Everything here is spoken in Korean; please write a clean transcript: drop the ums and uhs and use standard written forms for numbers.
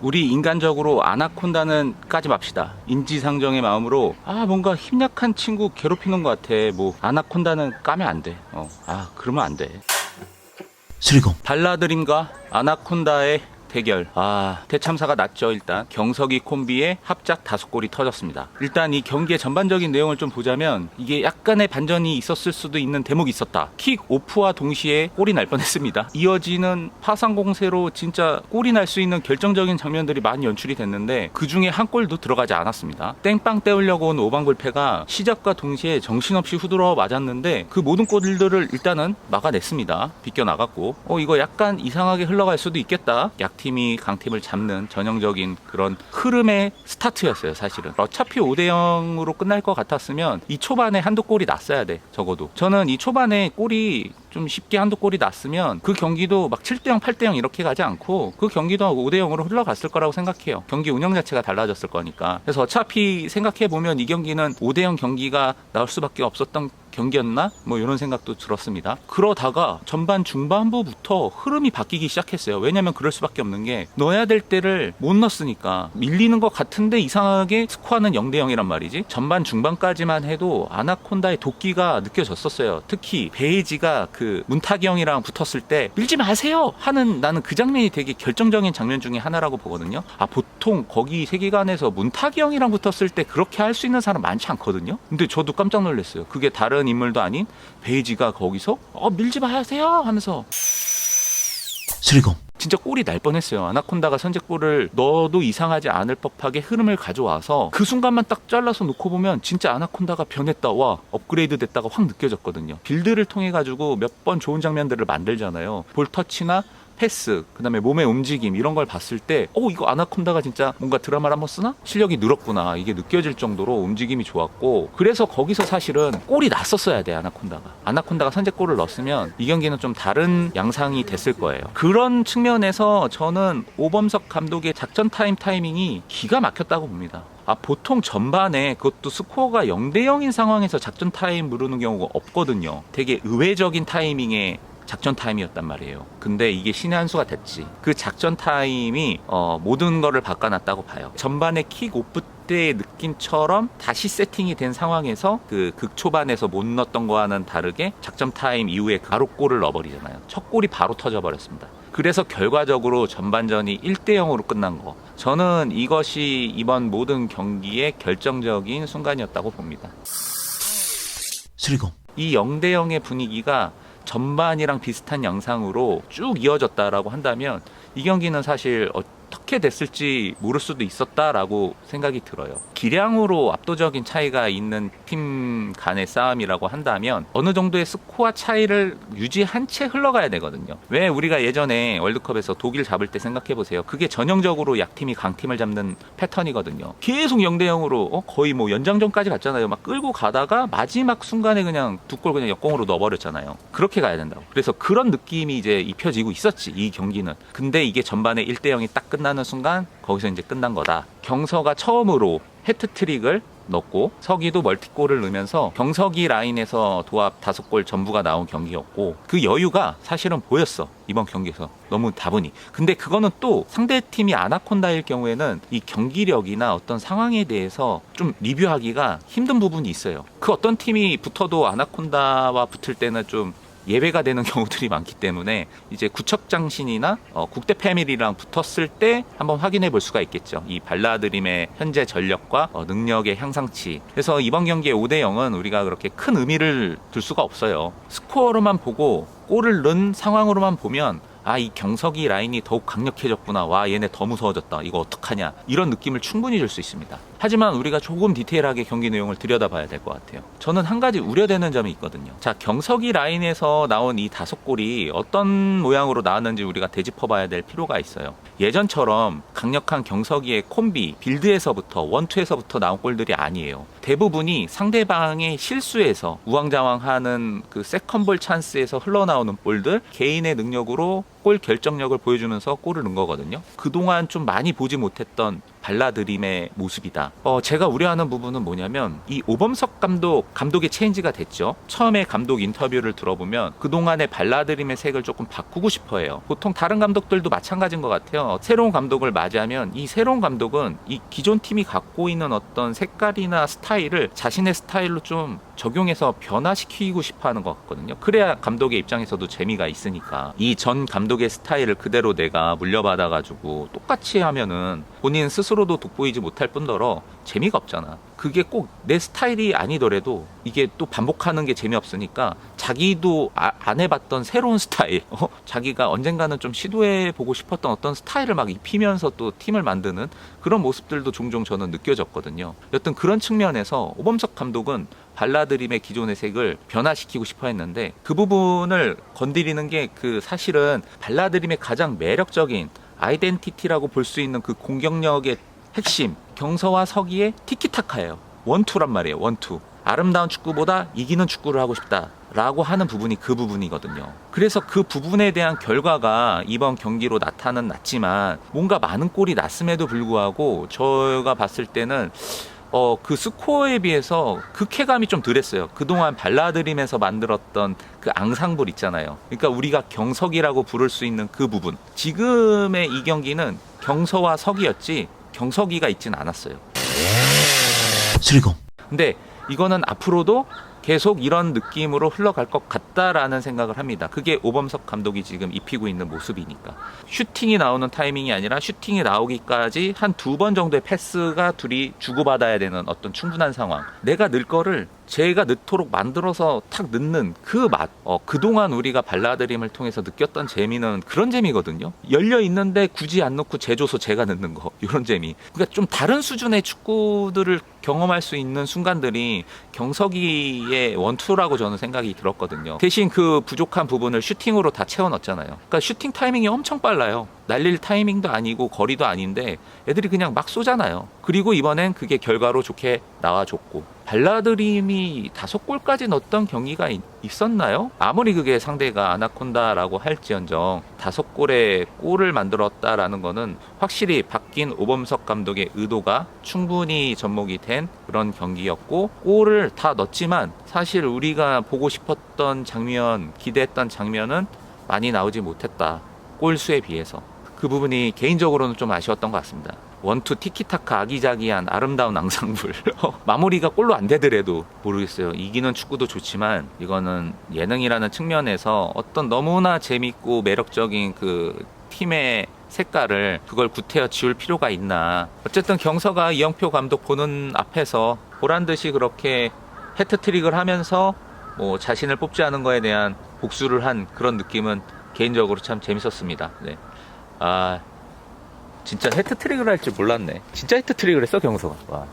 우리 인간적으로 아나콘다는 까지 맙시다. 인지상정의 마음으로 뭔가 힘약한 친구 괴롭히는 것 같아. 뭐 아나콘다는 까면 안 돼. 그러면 안 돼. 수리공 발라드림과 아나콘다의 대결. 대참사가 났죠. 일단 경석이 콤비의 합작 5골이 터졌습니다. 일단 이 경기의 전반적인 내용을 좀 보자면 이게 약간의 반전이 있었을 수도 있는 대목이 있었다. 킥 오프와 동시에 골이 날 뻔했습니다. 이어지는 파상 공세로 진짜 골이 날 수 있는 결정적인 장면들이 많이 연출이 됐는데 그 중에 한 골도 들어가지 않았습니다. 땡빵 때우려고 온 오방골패가 시작과 동시에 정신없이 후들어 맞았는데 그 모든 골들을 일단은 막아냈습니다. 비껴나갔고 이거 약간 이상하게 흘러갈 수도 있겠다. 약팀이 강팀을 잡는 전형적인 그런 흐름의 스타트였어요. 사실은 어차피 5대0으로 끝날 것 같았으면 이 초반에 한두 골이 났어야 돼. 적어도 저는 이 초반에 골이 좀 쉽게 한두 골이 났으면 그 경기도 막 7대0 8대0 이렇게 가지 않고 그 경기도 5대0으로 흘러갔을 거라고 생각해요. 경기 운영 자체가 달라졌을 거니까. 그래서 어차피 생각해보면 이 경기는 5대0 경기가 나올 수밖에 없었던 경기였나? 뭐 이런 생각도 들었습니다. 그러다가 전반 중반부부터 흐름이 바뀌기 시작했어요. 왜냐면 그럴 수밖에 없는 게 넣어야 될 때를 못 넣었으니까 밀리는 것 같은데 이상하게 스코어는 0대0이란 말이지. 전반 중반까지만 해도 아나콘다의 도끼가 느껴졌었어요. 특히 베이지가 그 문탁이 형이랑 붙었을 때 밀지 마세요 하는, 나는 그 장면이 되게 결정적인 장면 중에 하나라고 보거든요. 보통 거기 세계관에서 문탁이 형이랑 붙었을 때 그렇게 할 수 있는 사람 많지 않거든요. 근데 저도 깜짝 놀랐어요. 그게 다른 인물도 아닌 베이지가 거기서 밀지 마세요 하면서 수리공 진짜 골이 날 뻔했어요. 아나콘다가 선제골을 넣어도 이상하지 않을 법하게 흐름을 가져와서 그 순간만 딱 잘라서 놓고 보면 진짜 아나콘다가 변했다, 와 업그레이드 됐다가 확 느껴졌거든요. 빌드를 통해 가지고 몇 번 좋은 장면들을 만들잖아요. 볼 터치나 패스, 그 다음에 몸의 움직임 이런 걸 봤을 때 이거 아나콘다가 진짜 뭔가 드라마를 한번 쓰나? 실력이 늘었구나 이게 느껴질 정도로 움직임이 좋았고, 그래서 거기서 사실은 골이 났었어야 돼. 아나콘다가 선제골을 넣었으면 이 경기는 좀 다른 양상이 됐을 거예요. 그런 측면에서 저는 오범석 감독의 작전 타이밍이 기가 막혔다고 봅니다. 보통 전반에 그것도 스코어가 0대0인 상황에서 작전 타임 부르는 경우가 없거든요. 되게 의외적인 타이밍에 작전 타임이었단 말이에요. 근데 이게 신의 한 수가 됐지. 그 작전 타임이 모든 거를 바꿔놨다고 봐요. 전반에 킥 오프 때의 느낌처럼 다시 세팅이 된 상황에서 그 극초반에서 못 넣었던 거와는 다르게 작전 타임 이후에 바로 골을 넣어버리잖아요. 첫 골이 바로 터져버렸습니다. 그래서 결과적으로 전반전이 1대0으로 끝난 거, 저는 이것이 이번 모든 경기의 결정적인 순간이었다고 봅니다. 수리공 이 0대0의 분위기가 전반이랑 비슷한 양상으로 쭉 이어졌다라고 한다면 이 경기는 사실 어떻게 됐을지 모를 수도 있었다라고 생각이 들어요. 기량으로 압도적인 차이가 있는 팀 간의 싸움이라고 한다면 어느 정도의 스코어 차이를 유지한 채 흘러가야 되거든요. 왜 우리가 예전에 월드컵에서 독일 잡을 때 생각해보세요. 그게 전형적으로 약팀이 강팀을 잡는 패턴이거든요. 계속 0대0으로 거의 뭐 연장전까지 갔잖아요. 막 끌고 가다가 마지막 순간에 그냥 두 골 그냥 역공으로 넣어버렸잖아요. 그렇게 가야 된다고. 그래서 그런 느낌이 이제 입혀지고 있었지, 이 경기는. 근데 이게 전반에 1대0이 딱 끝나는 순간 거기서 이제 끝난 거다. 경서가 처음으로 해트트릭을 넣고 서기도 멀티골을 넣으면서 경석이 라인에서 도합 5골 전부가 나온 경기였고, 그 여유가 사실은 보였어, 이번 경기에서. 너무 다분히. 근데 그거는 또 상대팀이 아나콘다일 경우에는 이 경기력이나 어떤 상황에 대해서 좀 리뷰하기가 힘든 부분이 있어요. 그 어떤 팀이 붙어도 아나콘다와 붙을 때는 좀 예외가 되는 경우들이 많기 때문에 이제 구척장신이나 국대 패밀리랑 붙었을 때 한번 확인해 볼 수가 있겠죠. 이 발라드림의 현재 전력과 능력의 향상치. 그래서 이번 경기의 5대0은 우리가 그렇게 큰 의미를 둘 수가 없어요. 스코어로만 보고 골을 넣은 상황으로만 보면 이 경석이 라인이 더욱 강력해졌구나, 와 얘네 더 무서워졌다, 이거 어떡하냐, 이런 느낌을 충분히 줄 수 있습니다. 하지만 우리가 조금 디테일하게 경기 내용을 들여다봐야 될 것 같아요. 저는 한 가지 우려되는 점이 있거든요. 자, 경석이 라인에서 나온 이 5골이 어떤 모양으로 나왔는지 우리가 되짚어봐야 될 필요가 있어요. 예전처럼 강력한 경석이의 콤비, 빌드에서부터 원투에서부터 나온 골들이 아니에요. 대부분이 상대방의 실수에서 우왕좌왕하는 그 세컨볼 찬스에서 흘러나오는 볼들, 개인의 능력으로 골 결정력을 보여주면서 골을 넣은 거거든요. 그동안 좀 많이 보지 못했던 발라드림의 모습이다. 제가 우려하는 부분은 뭐냐면 이 오범석 감독의 체인지가 됐죠. 처음에 감독 인터뷰를 들어보면 그동안의 발라드림의 색을 조금 바꾸고 싶어 해요. 보통 다른 감독들도 마찬가지인 것 같아요. 새로운 감독을 맞이하면 이 새로운 감독은 이 기존 팀이 갖고 있는 어떤 색깔이나 스타일을 자신의 스타일로 좀 적용해서 변화시키고 싶어 하는 것 같거든요. 그래야 감독의 입장에서도 재미가 있으니까. 이 전 감독의 스타일을 그대로 내가 물려받아가지고 똑같이 하면은 본인 스스로도 돋보이지 못할 뿐더러 재미가 없잖아. 그게 꼭 내 스타일이 아니더라도 이게 또 반복하는 게 재미없으니까 자기도 안 해봤던 새로운 스타일, 자기가 언젠가는 좀 시도해보고 싶었던 어떤 스타일을 막 입히면서 또 팀을 만드는 그런 모습들도 종종 저는 느껴졌거든요. 여튼 그런 측면에서 오범석 감독은 발라드림의 기존의 색을 변화시키고 싶어 했는데 그 부분을 건드리는 게 그 사실은 발라드림의 가장 매력적인 아이덴티티라고 볼 수 있는 그 공격력의 핵심, 경서와 서기의 티키타카예요. 원투란 말이에요. 원투. 아름다운 축구보다 이기는 축구를 하고 싶다라고 하는 부분이 그 부분이거든요. 그래서 그 부분에 대한 결과가 이번 경기로 나타는 났지만 뭔가 많은 골이 났음에도 불구하고 제가 봤을 때는 그 스코어에 비해서 그 쾌감이 좀 덜했어요. 그동안 발라드림에서 만들었던 그 앙상블 있잖아요. 그러니까 우리가 경석이라고 부를 수 있는 그 부분. 지금의 이 경기는 경서와 석이었지 경석이가 있진 않았어요. 수리공. 근데 이거는 앞으로도 계속 이런 느낌으로 흘러갈 것 같다라는 생각을 합니다. 그게 오범석 감독이 지금 입히고 있는 모습이니까. 슈팅이 나오는 타이밍이 아니라 슈팅이 나오기까지 한 2번 정도의 패스가 둘이 주고받아야 되는 어떤 충분한 상황. 내가 넣을 거를 제가 넣도록 만들어서 탁 넣는 그 맛. 그동안 우리가 발라드림을 통해서 느꼈던 재미는 그런 재미거든요. 열려 있는데 굳이 안 넣고 제줘서 제가 넣는 거. 이런 재미. 그러니까 좀 다른 수준의 축구들을 경험할 수 있는 순간들이 경석이의 원투라고 저는 생각이 들었거든요. 대신 그 부족한 부분을 슈팅으로 다 채워 넣었잖아요. 그러니까 슈팅 타이밍이 엄청 빨라요. 날릴 타이밍도 아니고 거리도 아닌데 애들이 그냥 막 쏘잖아요. 그리고 이번엔 그게 결과로 좋게 나와줬고 발라드림이 5골까지 넣었던 경기가 있었나요? 아무리 그게 상대가 아나콘다라고 할지언정 5골의 골을 만들었다라는 거는 확실히 바뀐 오범석 감독의 의도가 충분히 접목이 된 그런 경기였고 골을 다 넣었지만 사실 우리가 보고 싶었던 장면, 기대했던 장면은 많이 나오지 못했다. 골수에 비해서. 그 부분이 개인적으로는 좀 아쉬웠던 것 같습니다. 원투 티키타카 아기자기한 아름다운 앙상블 마무리가 골로 안 되더라도 모르겠어요. 이기는 축구도 좋지만 이거는 예능이라는 측면에서 어떤 너무나 재밌고 매력적인 그 팀의 색깔을 그걸 구태여 지울 필요가 있나. 어쨌든 경서가 이영표 감독 보는 앞에서 보란듯이 그렇게 해트트릭을 하면서 뭐 자신을 뽑지 않은 거에 대한 복수를 한 그런 느낌은 개인적으로 참 재밌었습니다. 네. 진짜 해트트릭을 할 줄 몰랐네. 진짜 해트트릭을 했어 경서가. 와.